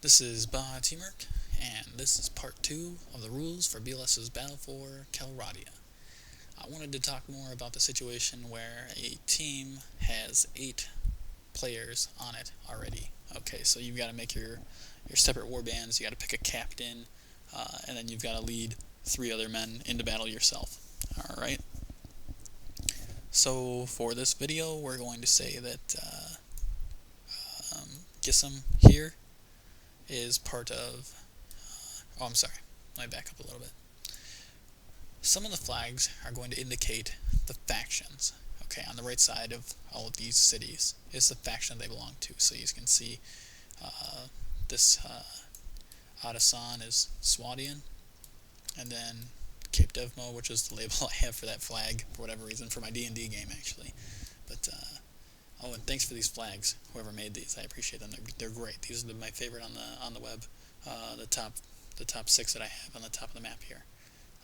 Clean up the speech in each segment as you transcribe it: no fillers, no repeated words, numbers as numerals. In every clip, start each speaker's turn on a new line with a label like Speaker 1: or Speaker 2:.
Speaker 1: This is bajatmerc, and this is part 2 of the rules for BLS's Battle for Calradia. I wanted to talk more about the situation where a team has 8 players on it already. Okay, so you've got to make your separate war bands, you got to pick a captain, and then you've got to lead 3 other men into battle yourself. Alright, so for this video we're going to say that Gisum here is part of... I'm sorry, let me back up a little bit. Some of the flags are going to indicate the factions. Okay, on the right side of all of these cities is the faction they belong to. So you can see this Adasan is Swadian, and then Cape Devmo, which is the label I have for that flag for whatever reason, for my D&D game actually. But oh, and thanks for these flags, whoever made these. I appreciate them. They're great. These are my favorite on the web. The top 6 that I have on the top of the map here.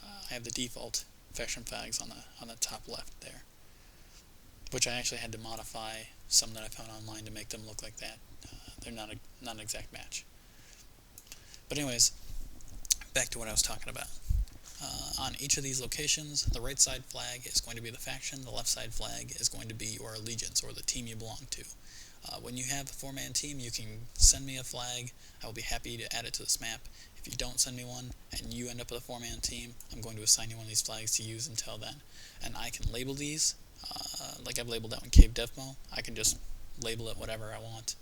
Speaker 1: I have the default faction flags on the top left there, which I actually had to modify some that I found online to make them look like that. They're not an exact match. But anyways, back to what I was talking about. On each of these locations, the right side flag is going to be the faction, the left side flag is going to be your allegiance, or the team you belong to. When you have a 4-man team, you can send me a flag. I will be happy to add it to this map. If you don't send me one, and you end up with a 4-man team, I'm going to assign you one of these flags to use until then. And I can label these, like I've labeled that one Cape Devmo. I can just label it whatever I want.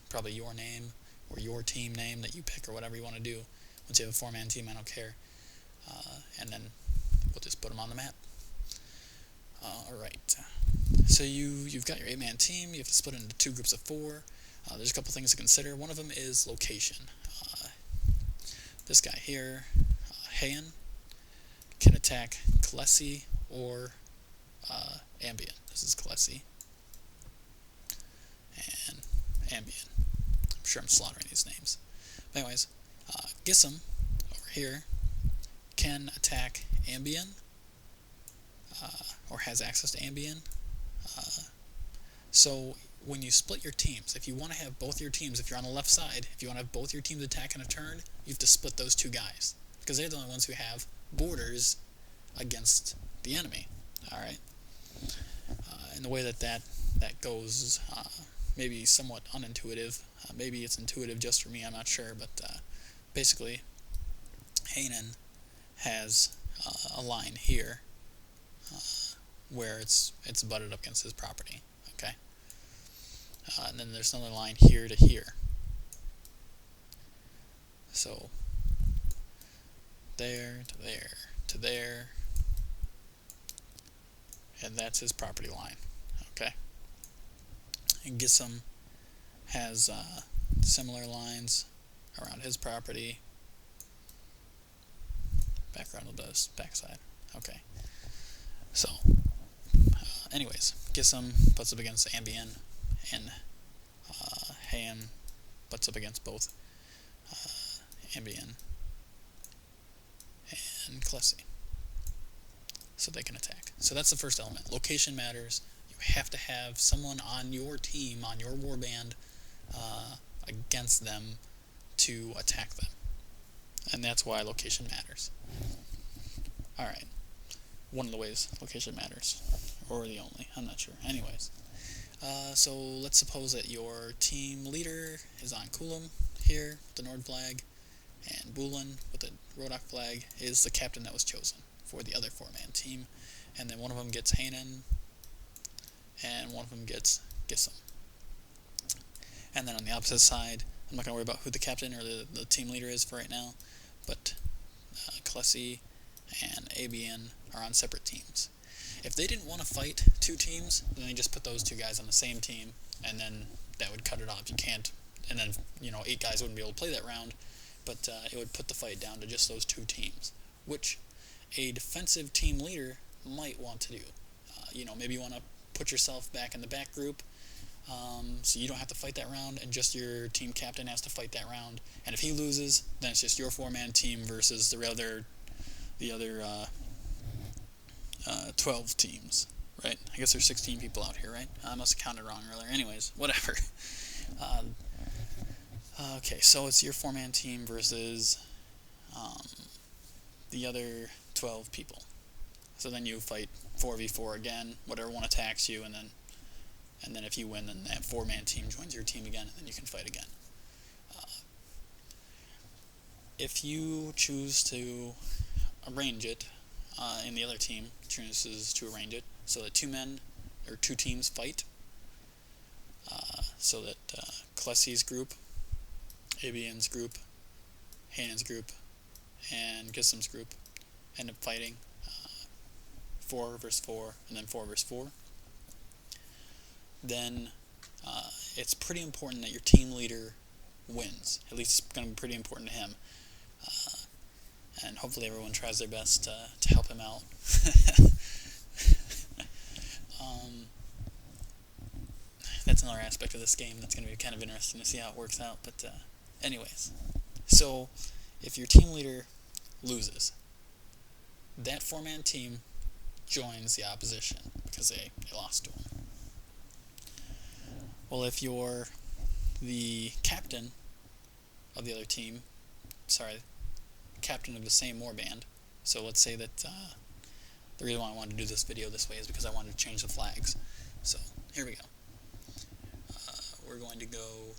Speaker 1: Probably your name, or your team name that you pick, or whatever you want to do. Once you have a 4-man team, I don't care. And then we'll just put them on the map. Alright, so you've got your 8-man team. You have to split it into 2 groups of 4. There's a couple things to consider. One of them is location. This guy here, Hayan, can attack Kalesi or Ambien. This is Kalesi and Ambien. I'm sure I'm slaughtering these names. But anyways, Gisum over here can attack Ambien, or has access to Ambien. So when you split your teams, if you want to have both your teams, if you're on the left side, if you want to have both your teams attack in a turn, you have to split those 2 guys, because they're the only ones who have borders against the enemy. Alright? And the way that goes maybe somewhat unintuitive. Maybe it's intuitive just for me, I'm not sure, but basically Hanan has a line here where it's butted up against his property. Okay, and then there's another line here to here. So there to there to there, and that's his property line. Okay, and Gisum has similar lines around his property. Background of this backside. Okay. So, anyways, Gisum butts up against Ambien, and Hayan butts up against both Ambien and Kalesi. So they can attack. So that's the first element. Location matters. You have to have someone on your team, on your warband, against them to attack them. And that's why location matters. Alright. One of the ways location matters. Or the only. I'm not sure. Anyways. So let's suppose that your team leader is on Kulum here with the Nord flag, and Bulan with the Rodak flag is the captain that was chosen for the other 4-man team. And then one of them gets Hanan, and one of them gets Gisum. And then on the opposite side, I'm not going to worry about who the captain or the team leader is for right now, but Kalesi and Ambien are on separate teams. If they didn't want to fight 2 teams, then they just put those 2 guys on the same team, and then that would cut it off. You can't, and then 8 guys wouldn't be able to play that round, but it would put the fight down to just those 2 teams, which a defensive team leader might want to do. Maybe you want to put yourself back in the back group, so you don't have to fight that round, and just your team captain has to fight that round. And if he loses, then it's just your 4-man team versus the other 12 teams, right? I guess there's 16 people out here, right? I must have counted wrong earlier. Anyways, whatever. Okay, so it's your 4-man team versus um, the other 12 people. So then you fight 4v4 again, whatever one attacks you, and then if you win, then that 4-man team joins your team again, and then you can fight again. If you choose to arrange it, and the other team chooses to arrange it, so that two teams fight, so that Klesi's group, Abian's group, Hanan's group, and Gissam's group end up fighting 4 versus 4, and then 4 versus 4, then it's pretty important that your team leader wins. At least it's going to be pretty important to him. And hopefully everyone tries their best to help him out. That's another aspect of this game that's going to be kind of interesting to see how it works out. But anyways, so if your team leader loses, that 4-man team joins the opposition because they lost to him. Well, if you're the captain of the other team, captain of the same warband, so let's say that the reason why I wanted to do this video this way is because I wanted to change the flags. So here we go. We're going to go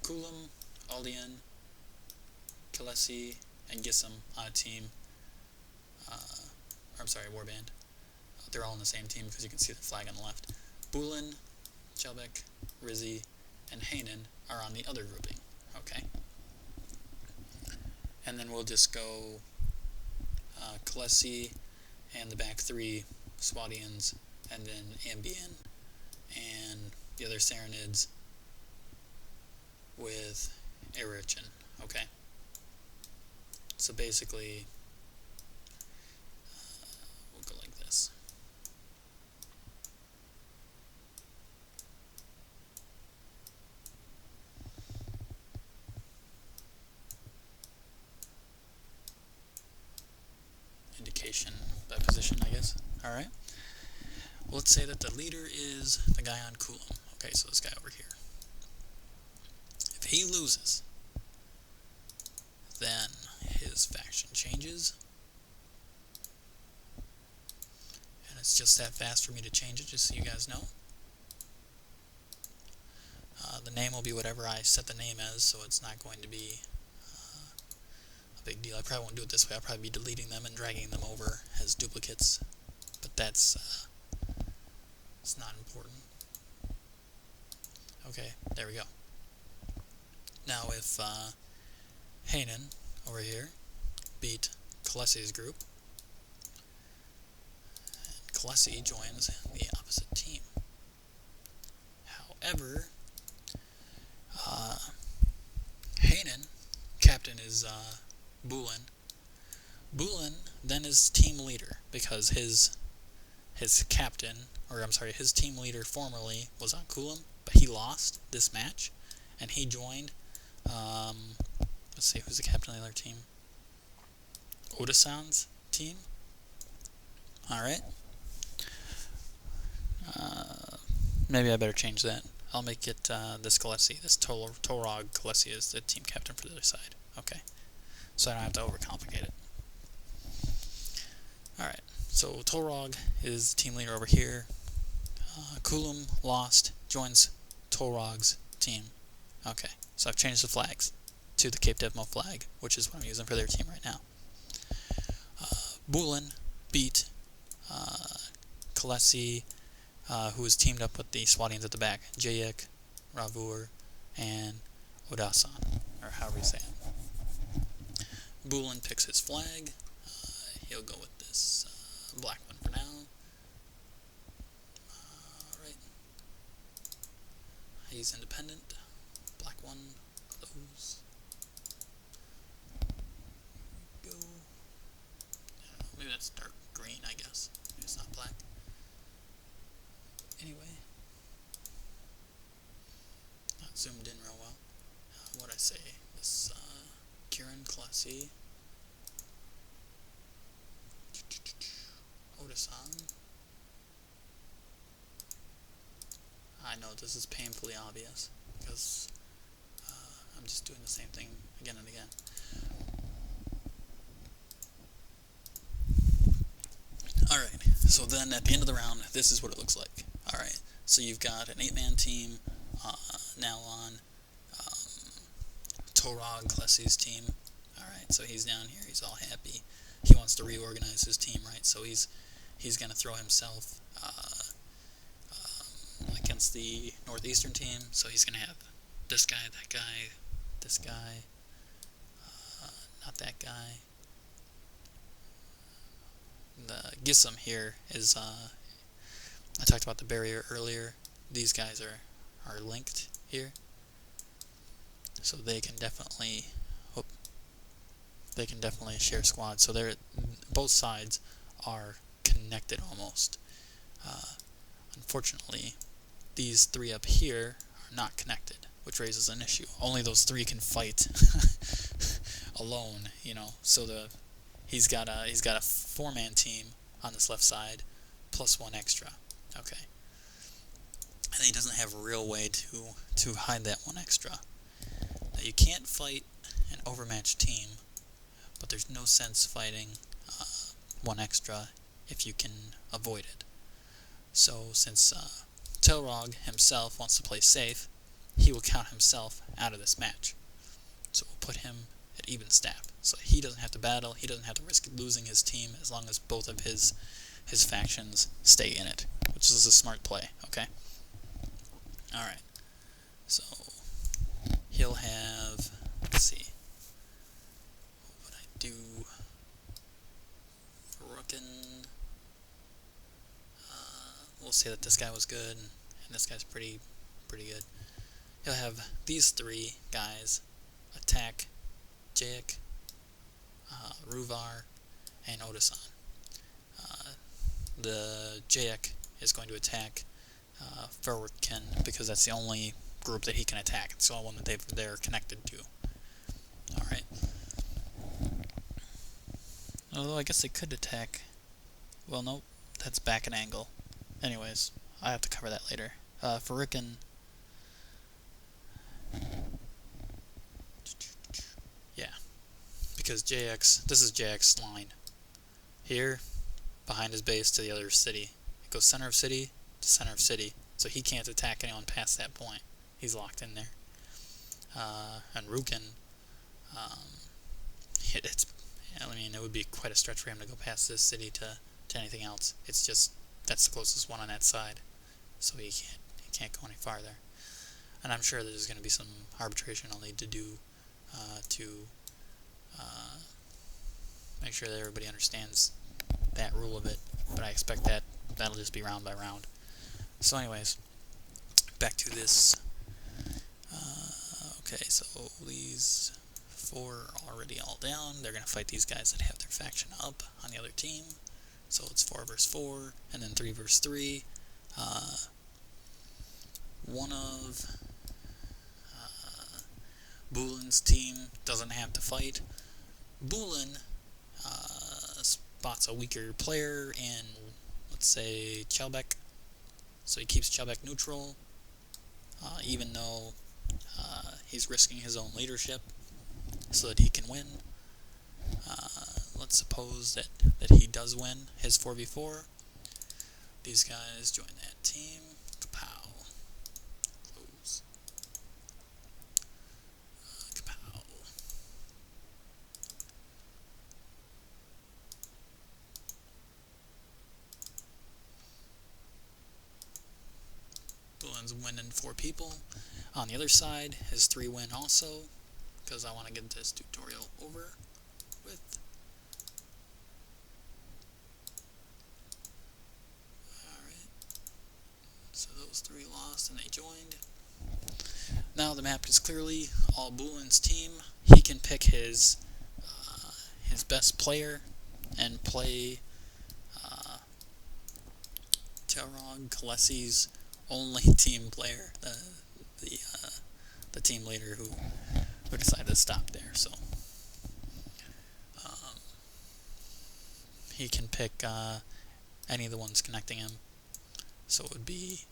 Speaker 1: Kulam, Aldian, Kalesi, and Gissam on a team. Warband. They're all on the same team because you can see the flag on the left. Bulin, Chelbek, Rizzi, and Hanan are on the other grouping. Okay. And then we'll just go Kalesi and the back 3 Swadians, and then Ambien and the other Saranids with Erichin. Okay. So basically, we'll go like this. Indication by position, I guess. Alright. Well, let's say that the leader is the guy on Kulam. Okay, so this guy over here. If he loses, then his faction changes. And it's just that fast for me to change it, just so you guys know. The name will be whatever I set the name as, so it's not going to be a big deal. I probably won't do it this way. I'll probably be deleting them and dragging them over as duplicates. But that's it's not important. Okay, there we go. Now if Hanan over here beat Kalesi's group, and Kalesi joins the opposite team. However, Hanan, captain is Bulin. Bulin then is team leader because his team leader formerly was on Kulam, but he lost this match, and he joined, let's see, who's the captain of the other team? Odasan's team? Alright. Maybe I better change that. I'll make it this Kalesi, this Torog Kalesi is the team captain for the other side. Okay. So I don't have to overcomplicate it. Alright. So Torog is the team leader over here. Kulam lost, joins Torog's team. Okay, so I've changed the flags to the Cape Devmo flag, which is what I'm using for their team right now. Bulin beat Kalesi, who was teamed up with the Swadians at the back, Jayek, Ravur, and Odasan, or however you say it. Bulin picks his flag. He'll go with this black one for now. Alright. He's independent. Black one. Close. Go. I don't know, maybe that's dark green, I guess. Maybe it's not black. Anyway. Not zoomed in real well. What'd I say? This Kieran Kalesi. Odasan. I know this is painfully obvious because I'm just doing the same thing again and again. Alright, so then at the end of the round, this is what it looks like. Alright, so you've got an 8-man team now on Torog Klesi's team. Alright, so he's down here, he's all happy. He wants to reorganize his team, right? So he's going to throw himself against the Northeastern team. So he's going to have this guy, that guy, this guy, not that guy. The Gism here is, I talked about the barrier earlier. These guys are linked here. So they can definitely share squads. So both sides are connected almost. Unfortunately, these three up here are not connected, which raises an issue. Only those three can fight alone, you know. So he's got a 4-man team on this left side, plus one extra. Okay, and he doesn't have a real way to hide that one extra. Now you can't fight an overmatched team, but there's no sense fighting one extra if you can avoid it. So since Telrog himself wants to play safe, he will count himself out of this match. So we'll put him at even staff. So he doesn't have to battle, he doesn't have to risk losing his team as long as both of his factions stay in it, which is a smart play, okay? Alright, so he'll have, let's see, what would I do? Rookin', we'll say that this guy was good, and this guy's pretty good. He'll have these three guys attack Jayek, Ruvar, and Odasan. The Jayek is going to attack Furwicken because that's the only group that he can attack. It's the only one that they're connected to. Alright. Although I guess they could attack... Well, nope. That's back an angle. Anyways, I have to cover that later. Furwicken... Yeah. Because this is JX's line. Here, behind his base to the other city. It goes center of city to center of city. So he can't attack anyone past that point. He's locked in there. And Rukin, it would be quite a stretch for him to go past this city to anything else. It's just, that's the closest one on that side. So he can't go any farther. And I'm sure there's going to be some arbitration I'll need to do to make sure that everybody understands that rule of it. But I expect that'll just be round by round. So anyways, back to this. Okay, so these 4 are already all down. They're going to fight these guys that have their faction up on the other team. So it's 4 versus 4, and then 3 versus 3. One of Bulin's team doesn't have to fight. Bulin spots a weaker player in, let's say, Chelbeck. So he keeps Chelbeck neutral, even though he's risking his own leadership so that he can win. Let's suppose that he does win his 4v4. These guys join that team. Kapow. Close. Kapow. Bulin's winning 4 people. On the other side, his 3 win also, because I want to get this tutorial over with. Alright. So those 3 lost and they joined. Now the map is clearly all Bulin's team. He can pick his best player and play Telrog Kalesi's only team player, the team leader who decided to stop there. So he can pick any of the ones connecting him. So it would be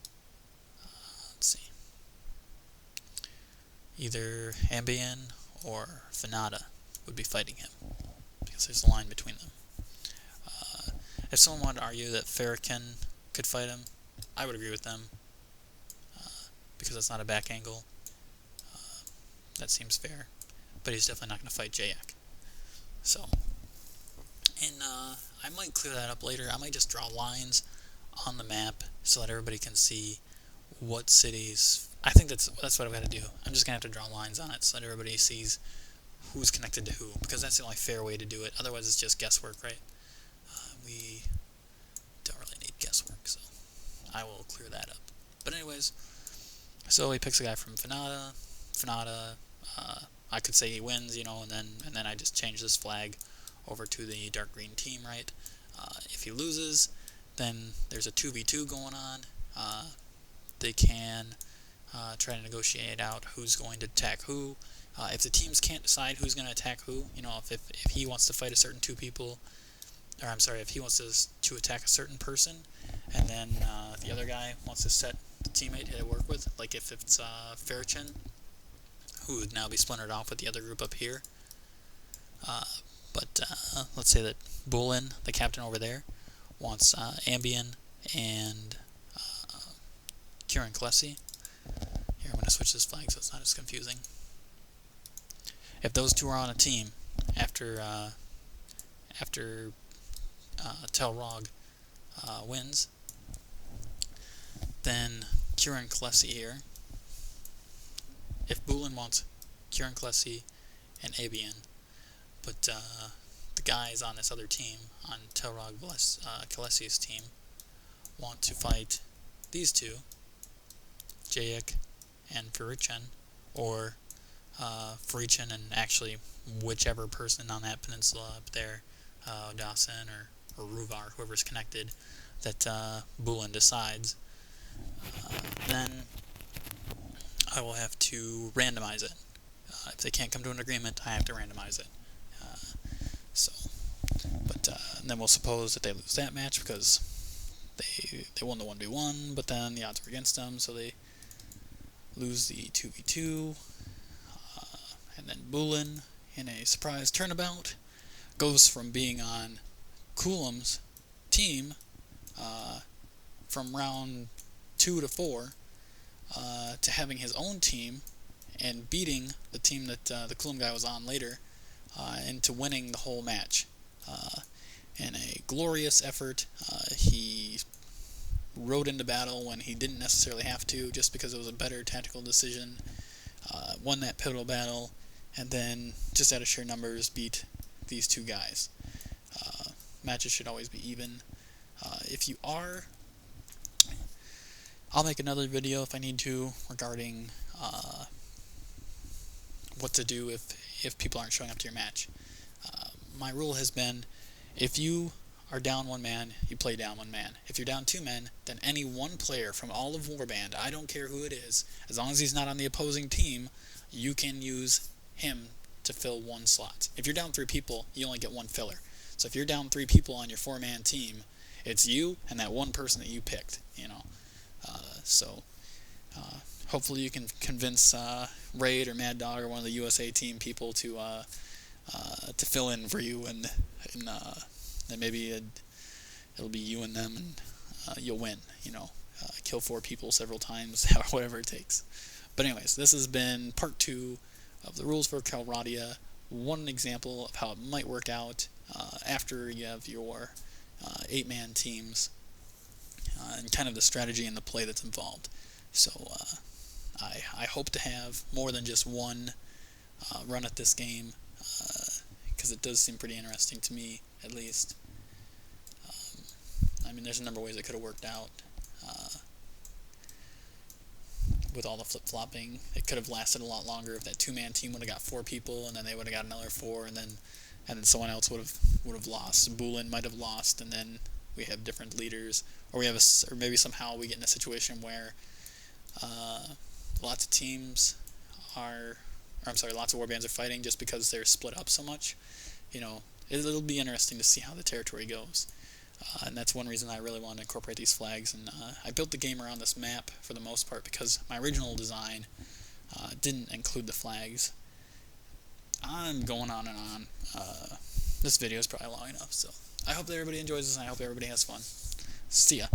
Speaker 1: either Ambien or Venata would be fighting him, because there's a line between them. If someone wanted to argue that Farrakhan could fight him, I would agree with them, because that's not a back angle. That seems fair, but he's definitely not going to fight Jayak. So, and I might clear that up later. I might just draw lines on the map so that everybody can see what cities. I think that's what I've got to do. I'm just going to have to draw lines on it so that everybody sees who's connected to who, because that's the only fair way to do it. Otherwise, it's just guesswork, right? We don't really need guesswork, so I will clear that up. But anyways, so he picks a guy from Venata. I could say he wins, and then I just change this flag over to the dark green team, right? If he loses, then there's a 2v2 going on. They can try to negotiate out who's going to attack who. If the teams can't decide who's going to attack who, if he wants to fight a certain two people, or I'm sorry, if he wants to attack a certain person, and then the other guy wants to set the teammate to work with, like if it's Farrakhan, who would now be splintered off with the other group up here. But let's say that Bulin, the captain over there, wants Ambien and Kieran Klesi. Here, I'm going to switch this flag so it's not as confusing. If those two are on a team after Telrog wins, then Kieran Klesi here. If Bulin wants Kieran Klesi and Abian, but the guys on this other team, on Telrog Klesi's team, want to fight these two, Jayek and Farichan, or Farichan and actually whichever person on that peninsula up there, Dawson or Ruvar, whoever's connected, that Bulin decides, then I will have to randomize it. If they can't come to an agreement, I have to randomize it. Then we'll suppose that they lose that match because they won the 1v1, but then the odds were against them, so they lose the 2v2. And then Bulin, in a surprise turnabout, goes from being on Coulom's team from round 2 to 4 to having his own team and beating the team that the Coulomb guy was on later, into winning the whole match. In a glorious effort, he rode into battle when he didn't necessarily have to, just because it was a better tactical decision, won that pivotal battle, and then, just out of sheer numbers, beat these two guys. Matches should always be even. If you are, I'll make another video if I need to regarding what to do if people aren't showing up to your match. My rule has been, if you are down one man, you play down one man. If you're down two men, then any one player from all of Warband, I don't care who it is, as long as he's not on the opposing team, you can use him to fill one slot. If you're down 3 people, you only get one filler. So if you're down 3 people on your 4-man team, it's you and that one person that you picked, hopefully you can convince Raid or Mad Dog or one of the USA team people to fill in for you, and then maybe it'll be you and them, and you'll win. Kill 4 people several times, whatever it takes. But anyways, this has been part 2 of the rules for Calradia. One example of how it might work out after you have your 8-man teams, and kind of the strategy and the play that's involved. So I hope to have more than just one run at this game, because it does seem pretty interesting to me, at least. There's a number of ways it could have worked out. With all the flip-flopping, it could have lasted a lot longer if that 2-man team would have got 4 people, and then they would have got another 4, and then someone else would have lost. Bulin might have lost, and then we have different leaders, or maybe somehow we get in a situation where lots of teams lots of warbands are fighting just because they're split up so much. It'll be interesting to see how the territory goes. And that's one reason I really want to incorporate these flags. And I built the game around this map for the most part because my original design didn't include the flags. I'm going on and on. This video is probably long enough, so I hope that everybody enjoys this, and I hope everybody has fun. See ya.